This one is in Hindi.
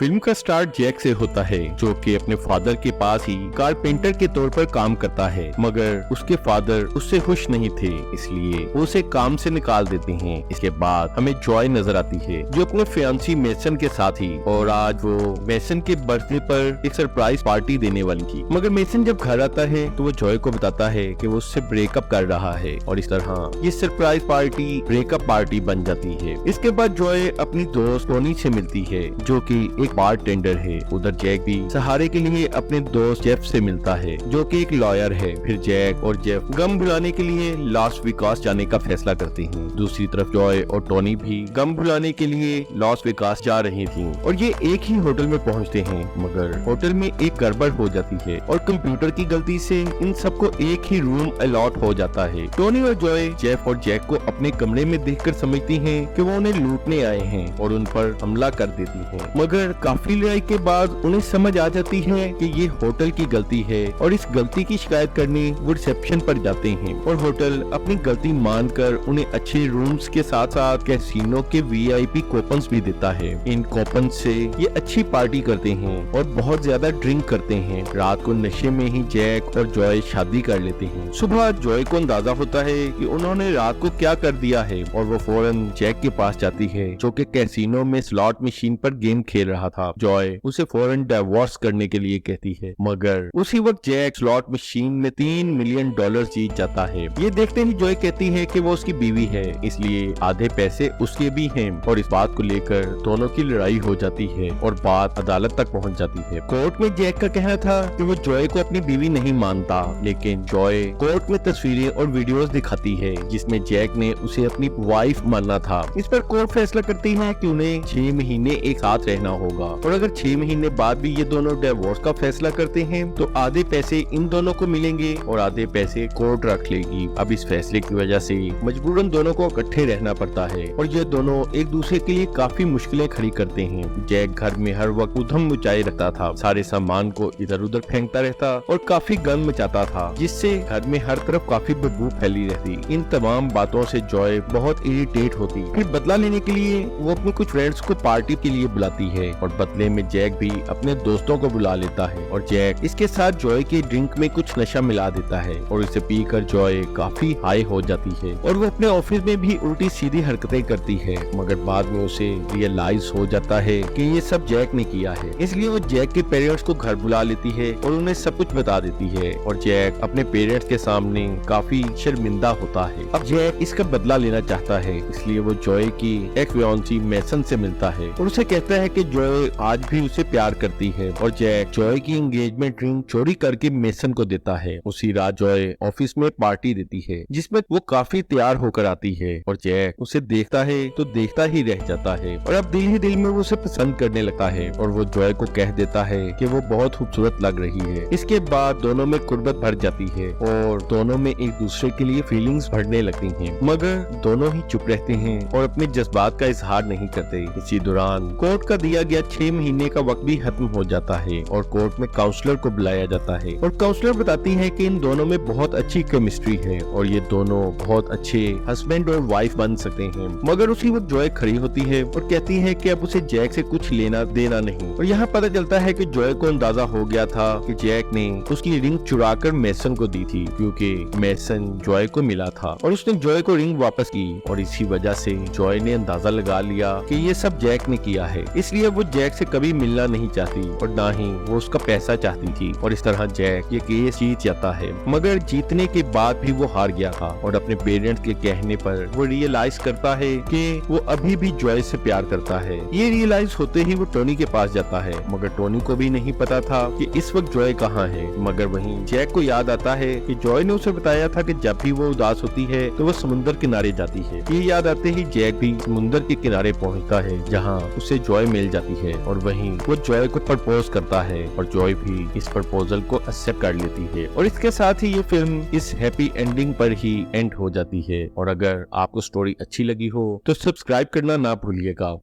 फिल्म का स्टार्ट जैक से होता है, जो कि अपने फादर के पास ही कारपेंटर के तौर पर काम करता है, मगर उसके फादर उससे खुश नहीं थे, इसलिए वो उसे काम से निकाल देते हैं। इसके बाद हमें जॉय नजर आती है, जो अपने फियांसी मेसन के साथ ही, और आज वो मेसन के बर्थडे पर एक सरप्राइज पार्टी देने वाली थी। मगर मेसन जब घर आता है तो वो जॉय को बताता है कि वो उससे ब्रेकअप कर रहा है, और इस तरह ये सरप्राइज पार्टी ब्रेकअप पार्टी बन जाती है। इसके बाद जॉय अपनी दोस्त टोनी से मिलती है, जो कि एक बारटेंडर है। उधर जैक भी सहारे के लिए अपने दोस्त जेफ से मिलता है, जो कि एक लॉयर है। फिर जैक और जेफ गम भुलाने के लिए लॉस वेगास जाने का फैसला करते हैं। दूसरी तरफ जॉय और टोनी भी गम भुलाने के लिए लॉस वेगास जा रही थी, और ये एक ही होटल में पहुंचते हैं। मगर होटल में एक गड़बड़ हो जाती है, और कंप्यूटर की गलती से इन सबको एक ही रूम अलॉट हो जाता है। टोनी और जॉय जेफ और जैक को अपने कमरे में देखकर समझती हैं कि वो उन्हें लूटने आए हैं, और उन पर हमला कर देती हैं। मगर काफी लड़ाई के बाद उन्हें समझ आ जाती है कि ये होटल की गलती है, और इस गलती की शिकायत करने वो रिसेप्शन पर जाते हैं, और होटल अपनी गलती मानकर उन्हें अच्छे रूम्स के साथ साथ कैसीनो के वीआईपी कूपन्स भी देता है। इन कूपन से ये अच्छी पार्टी करते हैं और बहुत ज्यादा ड्रिंक करते हैं। रात को नशे में ही जैक और जॉय शादी कर लेते हैं। सुबह जॉय को अंदाजा होता है कि उन्होंने रात को क्या कर दिया है, और वो फौरन जैक के पास जाती है, जो कि कैसीनो में स्लॉट मशीन पर गेम खेल रहा था। जॉय उसे फौरन डिवोर्स करने के लिए कहती है, मगर उसी वक्त जैक स्लॉट मशीन में $3 मिलियन जीत जाता है। ये देखते ही जॉय कहती है कि वो उसकी बीवी है, इसलिए आधे पैसे उसके भी हैं, और इस बात को लेकर दोनों की लड़ाई हो जाती है और बात अदालत तक पहुंच जाती है। कोर्ट में जैक का कहना था कि वो जॉय को अपनी बीवी नहीं मानता, लेकिन जॉय कोर्ट में तस्वीरें और वीडियोस दिखाती है जिसमें जैक ने उसे अपनी वाइफ मानना था। इस पर कोर्ट फैसला करती है कि उन्हें 6 महीने एक साथ रहना होगा, और अगर 6 महीने बाद भी ये दोनों डिवोर्स का फैसला करते हैं तो आधे पैसे इन दोनों को मिलेंगे और आधे पैसे कोर्ट रख लेगी। अब इस फैसले की वजह से मजबूरन दोनों को इकट्ठे रहना पड़ता है, और ये दोनों एक दूसरे के लिए काफी मुश्किलें खड़ी करते हैं। जैक घर में हर वक्त उधम मचाए रखता था, सारे सामान को इधर उधर फेंकता रहता और काफी गंद मचाता था, जिससे घर में हर तरफ काफी बदबू फैली रहती। इन तमाम बातों से जॉय बहुत इरिटेट होती। फिर बदला लेने के लिए वो अपने कुछ फ्रेंड्स को पार्टी के लिए बुलाती है, और बदले में जैक भी अपने दोस्तों को बुला लेता है, और जैक इसके साथ जॉय के ड्रिंक में कुछ नशा मिला देता है, और इसे पीकर जॉय काफी हाई हो जाती है, और वो अपने ऑफिस में भी उल्टी सीधी हरकतें करती है। मगर बाद में उसे रियलाइज हो जाता है कि ये सब जैक ने किया है, इसलिए वो जैक के पेरेंट्स को घर बुला लेती है और उन्हें सब कुछ बता देती है, और जैक अपने पेरेंट्स के सामने काफी शर्मिंदा होता है। अब जैक इसका बदला लेना चाहता है, इसलिए वो जॉय की एक्स फियांसी मेसन से मिलता है और उसे कहता है कि जॉय आज भी उसे प्यार करती है, और जैक जॉय की एंगेजमेंट रिंग चोरी करके मेसन को देता है। उसी रात जॉय ऑफिस में पार्टी देती है, जिसमें वो काफी तैयार होकर आती है, और जैक उसे देखता है तो देखता ही रह जाता है, और अब दिल ही दिल में वो उसे पसंद करने लगता है, और वो जॉय को कह देता है कि वो बहुत खूबसूरत लग रही है। इसके बाद दोनों में कुर्बत भर जाती है, और दोनों में एक दूसरे के लिए फीलिंग्स बढ़ने लगती हैं, मगर दोनों ही चुप रहते हैं और अपने जज्बात का इजहार नहीं करते। इसी दौरान कोर्ट का दिया गया 6 महीने का वक्त भी खत्म हो जाता है, और कोर्ट में काउंसलर को बुलाया जाता है, और काउंसलर बताती है कि इन दोनों में बहुत अच्छी केमिस्ट्री है, और ये दोनों बहुत अच्छे हस्बैंड और वाइफ बन सकते हैं। मगर उसी वक्त जॉय खड़ी होती है और कहती है कि अब उसे जैक से कुछ लेना देना नहीं, और यहाँ पता चलता है कि जॉय को अंदाजा हो गया था कि जैक ने उसकी रिंग चुराकर मेसन को दी थी, क्योंकि मेसन जॉय को मिला था, और उसने जॉय को रिंग वापस की, और इसी वजह से जॉय ने अंदाजा लगा लिया कि ये सब जैक ने किया है, इसलिए वो जैक से कभी मिलना नहीं चाहती, और ना ही वो उसका पैसा चाहती थी, और इस तरह जैक ये केस जीत जाता है। मगर जीतने के बाद भी वो हार गया था, और अपने पेरेंट्स के कहने पर वो रियलाइज करता है कि वो अभी भी जॉय से प्यार करता है। ये रियलाइज होते ही वो टोनी के पास जाता है, मगर टोनी को भी नहीं पता था कि इस वक्त जॉय कहाँ है। मगर वहीं जैक को याद आता है कि जॉय ने उसे बताया था कि जब भी वो उदास होती है तो वो समुद्र किनारे जाती है। ये याद आते ही जैक भी समुद्र के किनारे पहुँचता है, जहाँ उसे जॉय मिल जाती है, और वहीं वो जॉय को प्रपोज करता है, और जॉय भी इस प्रपोजल को एक्सेप्ट कर लेती है, और इसके साथ ही ये फिल्म इस हैप्पी एंडिंग पर ही एंड हो जाती है। और अगर आपको स्टोरी अच्छी लगी हो तो सब्सक्राइब करना ना भूलिएगा।